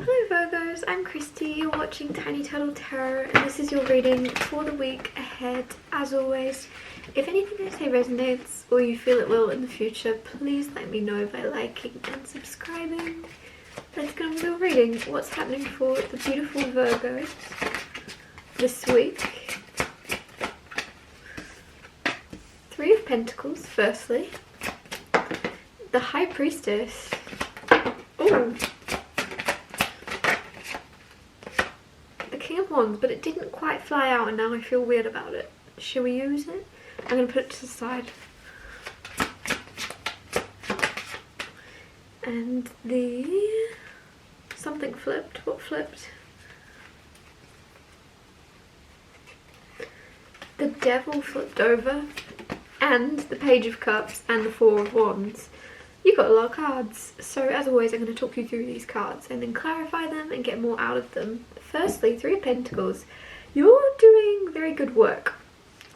Hello Virgos, I'm Christy, you're watching Tiny Turtle Tarot, and this is your reading for the week ahead. As always, if anything I say resonates or you feel it will in the future, please let me know by liking and subscribing. Let's get on with the reading. What's happening for the beautiful Virgos this week? Three of Pentacles, firstly. The High Priestess. Ooh. King of Wands, but it didn't quite fly out and now I feel weird about it. Shall we use it? I'm going to put it to the side. And the... something flipped. What flipped? The Devil flipped over, and the Page of Cups and the Four of Wands. You got a lot of cards, so as always I'm going to talk you through these cards and then clarify them and get more out of them. Firstly, Three of Pentacles. You're doing very good work.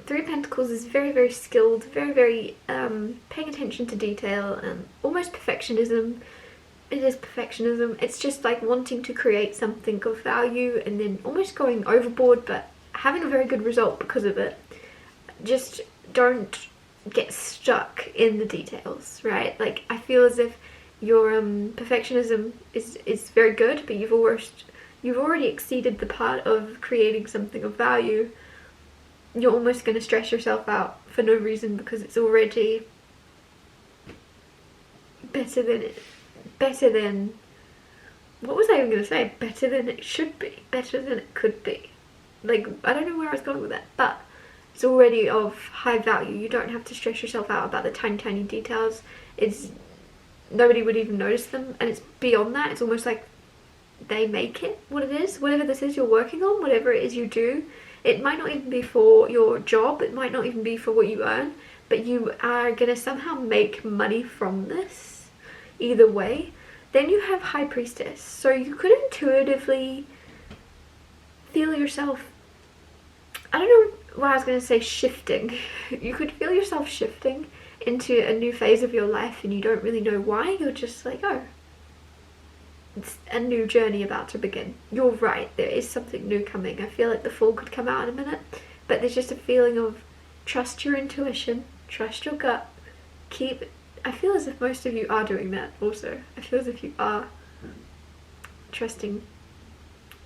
Three of Pentacles is very, very skilled, very paying attention to detail and almost perfectionism. It is perfectionism. It's just like wanting to create something of value and then almost going overboard but having a very good result because of it. Just don't get stuck in the details, right? Like, I feel as if your perfectionism is very good, but you've already exceeded the part of creating something of value. You're almost going to stress yourself out for no reason because it's already better than what was I even going to say? Better than it should be, better than it could be. Like, I don't know where I was going with that, but it's already of high value. You don't have to stress yourself out about the tiny details. Nobody would even notice them, and it's beyond that. It's almost like they make it what it is. Whatever this is you're working on, whatever it is you do, it might not even be for your job, it might not even be for what you earn, but you are gonna somehow make money from this either way. Then you have High Priestess, so you could intuitively feel yourself, I don't know why I was going to say shifting. You could feel yourself shifting into a new phase of your life and you don't really know why. You're just like, oh, it's a new journey about to begin. You're right, there is something new coming. I feel like the Fool could come out in a minute, but there's just a feeling of trust your intuition, trust your gut, I feel as if most of you are doing that also. I feel as if you are trusting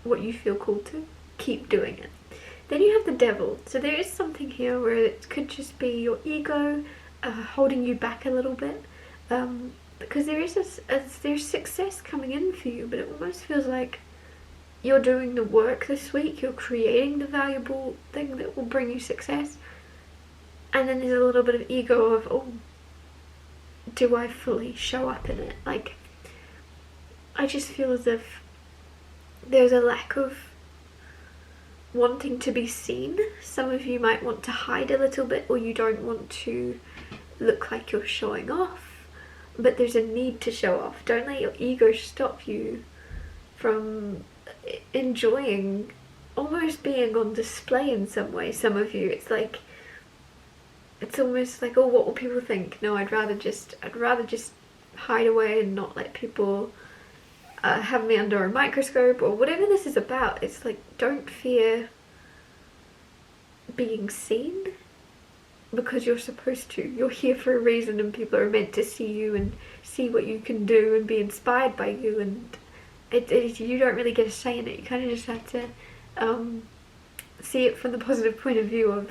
what you feel called to. Keep doing it. Then you have the Devil. So there is something here where it could just be your ego holding you back a little bit. Because there's success coming in for you, but it almost feels like you're doing the work this week. You're creating the valuable thing that will bring you success. And then there's a little bit of ego of, oh, do I fully show up in it? Like, I just feel as if there's a lack of wanting to be seen. Some of you might want to hide a little bit, or you don't want to look like you're showing off, but there's a need to show off. Don't let your ego stop you from enjoying almost being on display in some way. Some of you, it's almost like, oh, what will people think? No, I'd rather just hide away and not let people have me under a microscope, or whatever this is about. It's like, don't fear being seen, because you're supposed to. You're here for a reason, and people are meant to see you and see what you can do and be inspired by you, and you don't really get a say in it. You kind of just have to see it from the positive point of view of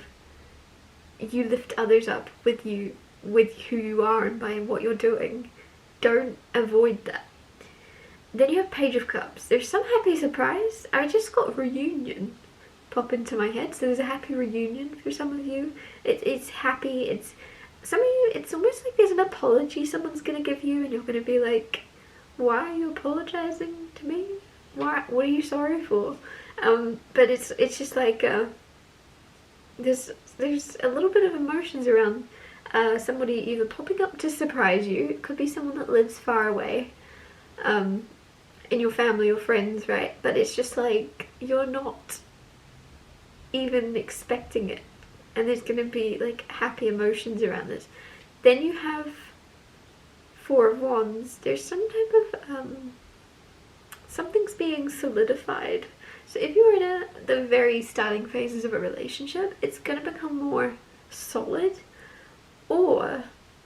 you lift others up with you, with who you are and by what you're doing. Don't avoid that. Then you have Page of Cups. There's some happy surprise. I just got reunion pop into my head. So there's a happy reunion for some of you. It's happy. Some of you, it's almost like there's an apology someone's going to give you, and you're going to be like, why are you apologizing to me? What are you sorry for? But it's just like, there's a little bit of emotions around somebody either popping up to surprise you. It could be someone that lives far away. In your family or friends, right? But it's just like, you're not even expecting it, and there's gonna be like happy emotions around this. Then you have Four of Wands. There's some type of something's being solidified. So if you're in the very starting phases of a relationship, it's going to become more solid. Or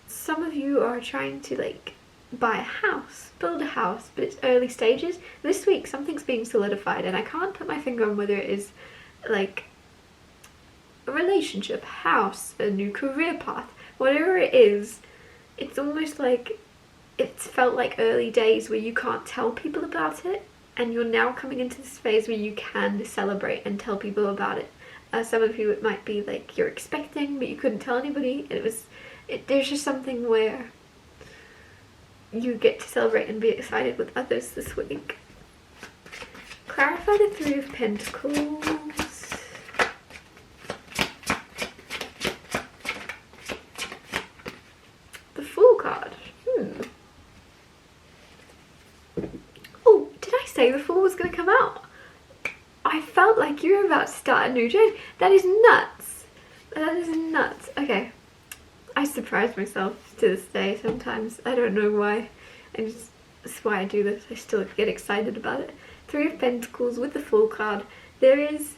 some of you are trying to like buy a house, build a house, but it's early stages. This week something's being solidified, and I can't put my finger on whether it is like a relationship, house, a new career path, whatever it is. It's almost like it's felt like early days where you can't tell people about it, and you're now coming into this phase where you can celebrate and tell people about it. Some of you, it might be like you're expecting but you couldn't tell anybody, and there's just something where you get to celebrate and be excited with others this week. Clarify the Three of Pentacles. The Fool card. Oh, did I say the Fool was going to come out? I felt like you were about to start a new journey. That is nuts. That is nuts. Okay. I surprise myself to this day sometimes. I don't know why. That's why I do this. I still get excited about it. Three of Pentacles with the Fool card. There is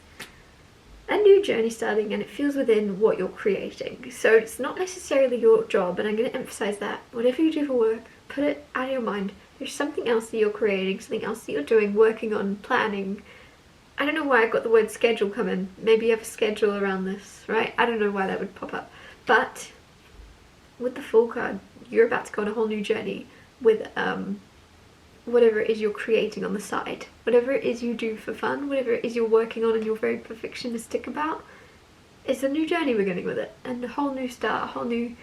a new journey starting, and it feels within what you're creating. So it's not necessarily your job, and I'm going to emphasize that. Whatever you do for work, put it out of your mind. There's something else that you're creating, something else that you're doing, working on, planning. I don't know why I got the word schedule coming. Maybe you have a schedule around this, right? I don't know why that would pop up. But with the Fool card, you're about to go on a whole new journey with whatever it is you're creating on the side. Whatever it is you do for fun, whatever it is you're working on and you're very perfectionistic about, it's a new journey beginning with it. And a whole new start, a whole new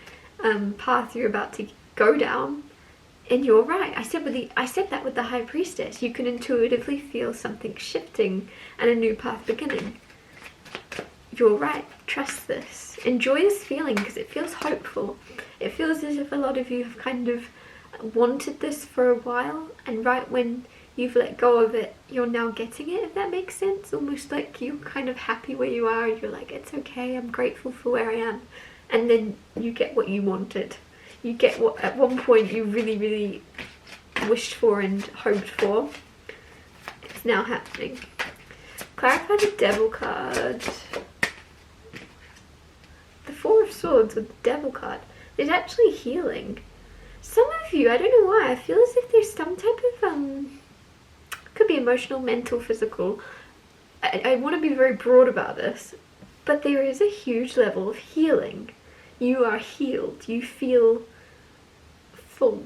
path you're about to go down. And you're right. I said that with the High Priestess. You can intuitively feel something shifting and a new path beginning. You're right. Trust this. Enjoy this feeling because it feels hopeful. It feels as if a lot of you have kind of wanted this for a while, and right when you've let go of it, you're now getting it, if that makes sense. Almost like you're kind of happy where you are. You're like, it's okay. I'm grateful for where I am. And then you get what you wanted. You get what at one point you really, really wished for and hoped for. It's now happening. Clarify the Devil card. The Four of Swords with the Devil card. There's actually healing. Some of you, I don't know why, I feel as if there's some type of, could be emotional, mental, physical. I want to be very broad about this, but there is a huge level of healing. You are healed. You feel full.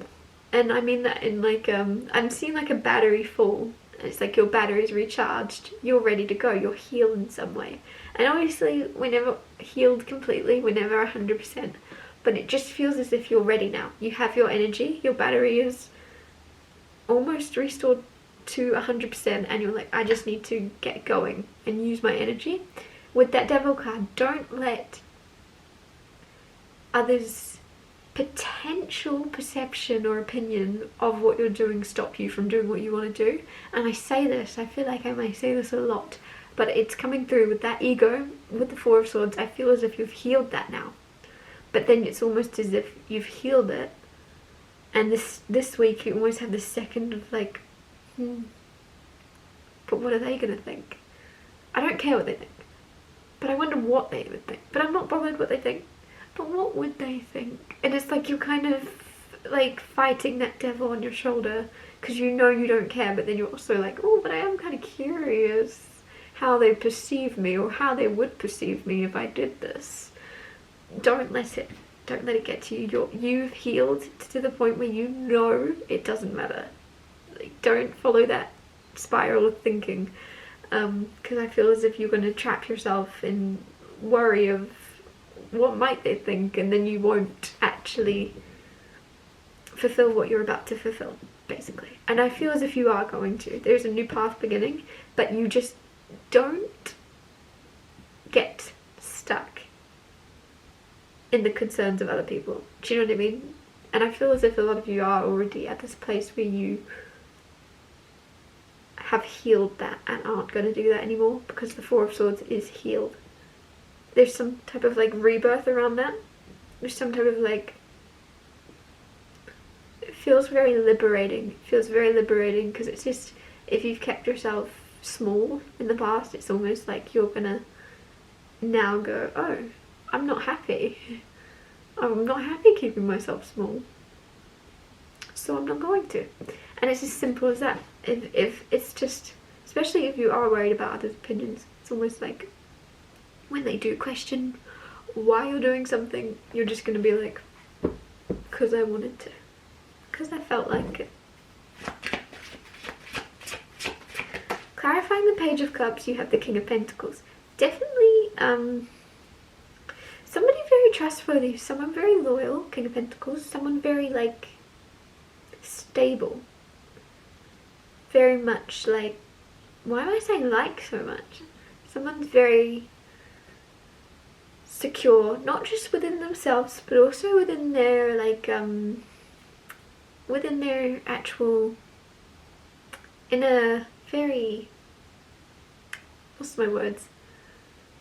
And I mean that in like, I'm seeing like a battery full. It's like your battery's recharged. You're ready to go. You're healed in some way. And obviously, we're never healed completely. We're never 100%. But it just feels as if you're ready now. You have your energy. Your battery is almost restored to 100%. And you're like, I just need to get going and use my energy. With that Devil card, don't let others' potential perception or opinion of what you're doing stop you from doing what you want to do. And I say this, I feel like I may say this a lot, but it's coming through with that ego, with the Four of Swords. I feel as if you've healed that now. But then it's almost as if you've healed it, and this week you almost have this second of like, but what are they going to think? I don't care what they think, but I wonder what they would think. But I'm not bothered what they think. But what would they think? And it's like you're kind of like fighting that devil on your shoulder because you know you don't care, but then you're also like, oh, but I am kind of curious how they perceive me or how they would perceive me if I did this. Don't let it get to you. You've healed to the point where you know it doesn't matter. Like, don't follow that spiral of thinking, because I feel as if you're going to trap yourself in worry of what might they think, and then you won't actually fulfill what you're about to fulfill, basically. And I feel as if you are going to. There's a new path beginning, but you just don't get stuck in the concerns of other people. Do you know what I mean? And I feel as if a lot of you are already at this place where you have healed that and aren't going to do that anymore, because the Four of Swords is healed. There's some type of like rebirth around that. There's some type of like, it feels very liberating. It feels very liberating because it's just, if you've kept yourself small in the past, it's almost like you're gonna now go, oh, I'm not happy. I'm not happy keeping myself small, so I'm not going to. And it's as simple as that. If it's just, especially if you are worried about others' opinions, it's almost like when they do question why you're doing something, you're just going to be like, because I wanted to, because I felt like it. Clarifying the Page of Cups, you have the King of Pentacles. Definitely somebody very trustworthy, someone very loyal, King of Pentacles, someone very like stable, very much like, why am I saying like so much? Someone's very secure, not just within themselves, but also within their like within their actual, in a very, what's my words?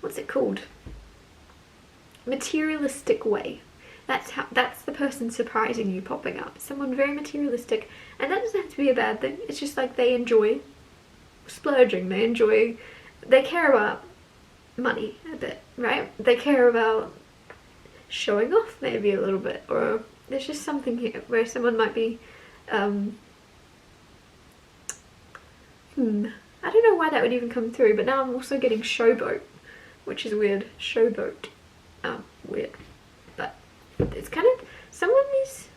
What's it called? Materialistic way. That's the person surprising you popping up. Someone very materialistic, and that doesn't have to be a bad thing. It's just like they enjoy splurging. They care about money a bit, right? They care about showing off maybe a little bit, or there's just something here where someone might be I don't know why that would even come through, but now I'm also getting showboat, which is weird. Showboat. Weird. But it's kind of, someone is,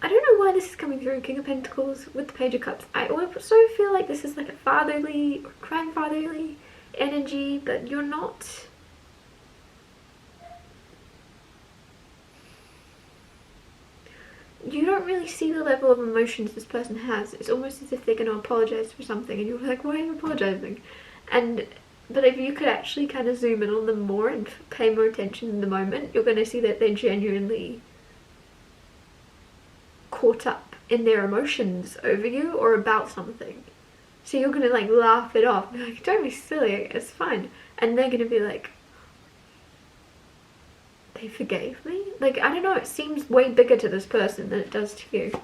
I don't know why this is coming through, King of Pentacles with the Page of Cups. I also feel like this is like a fatherly or grandfatherly energy, but you're not. You don't really see the level of emotions this person has. It's almost as if they're going to apologise for something and you're like, why are you apologising? But if you could actually kind of zoom in on them more and pay more attention in the moment, you're going to see that they're genuinely caught up in their emotions over you or about something. So you're going to like laugh it off, be like, don't be silly, it's fine. And they're going to be like, they forgave me? Like, I don't know, it seems way bigger to this person than it does to you.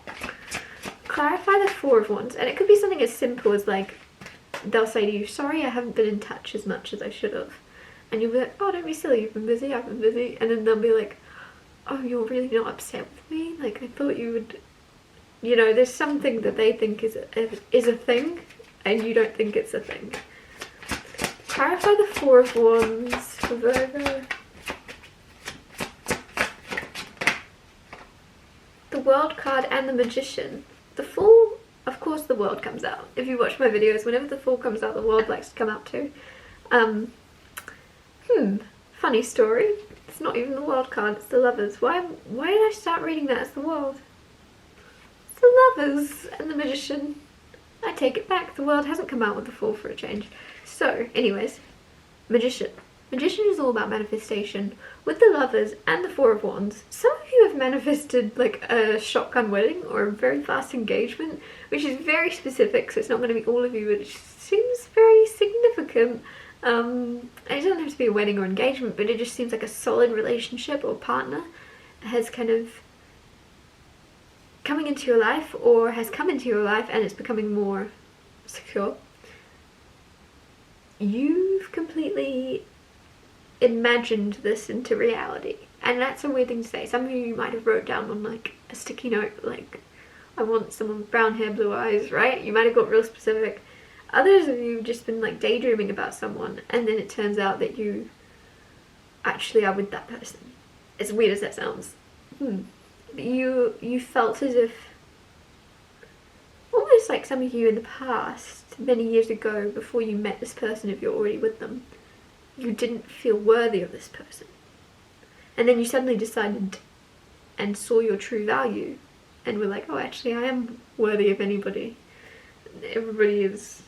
Clarify the Four of Wands, and it could be something as simple as like, they'll say to you, sorry, I haven't been in touch as much as I should have. And you'll be like, oh, don't be silly, you've been busy, I've been busy. And then they'll be like, oh, you're really not upset with me? Like, I thought you would, you know, there's something that they think is a thing, and you don't think it's a thing. Clarify the Four of Wands for Virgo. The World card and the Magician. The Fool, of course the World comes out. If you watch my videos, whenever the Fool comes out, the World likes to come out too. Funny story. It's not even the World card, it's the Lovers. Why did I start reading that as the World? It's the Lovers and the Magician. I take it back, the World hasn't come out with the Fool for a change. So, anyways, Magician. Magician is all about manifestation. With the Lovers and the Four of Wands, some of you have manifested like a shotgun wedding or a very fast engagement, which is very specific, so it's not going to be all of you, but it seems very significant. It doesn't have to be a wedding or engagement, but it just seems like a solid relationship or partner has kind of coming into your life or has come into your life and it's becoming more secure. You've completely imagined this into reality, and that's a weird thing to say. Some of you might have wrote down on like a sticky note like, I want someone with brown hair, blue eyes, right? You might have got real specific. Others of you have just been like daydreaming about someone, and then it turns out that you actually are with that person. As weird as that sounds. You felt as if, almost like some of you in the past, many years ago, before you met this person, if you're already with them, you didn't feel worthy of this person. And then you suddenly decided and saw your true value and were like, oh, actually I am worthy of anybody. Everybody is,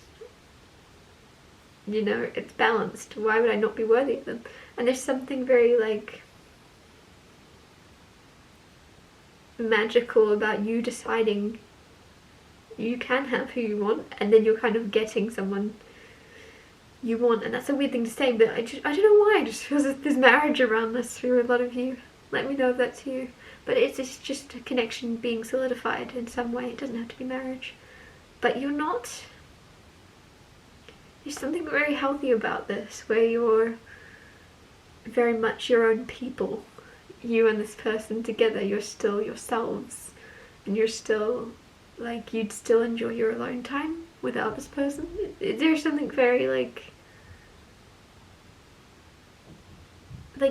you know, it's balanced. Why would I not be worthy of them? And there's something very like magical about you deciding you can have who you want, and then you're kind of getting someone you want. And that's a weird thing to say, but I don't know why, it just feels like there's marriage around this for a lot of you. Let me know if that's you. But it's just a connection being solidified in some way. It doesn't have to be marriage. but you're not. There's something very healthy about this, where you're very much your own people. You and this person together, you're still yourselves, and you're still, like, you'd still enjoy your alone time without this person. There's something very, like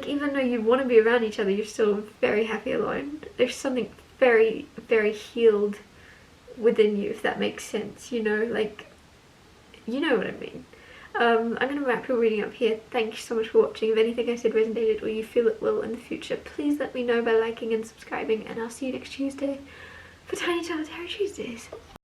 even though you want to be around each other, you're still very happy alone. There's something very, very healed within you, if that makes sense, you know, like, you know what I mean. I'm going to wrap your reading up here. Thank you so much for watching. If anything I said resonated or you feel it will in the future, please let me know by liking and subscribing, and I'll see you next Tuesday for Tiny Tarot Tuesdays.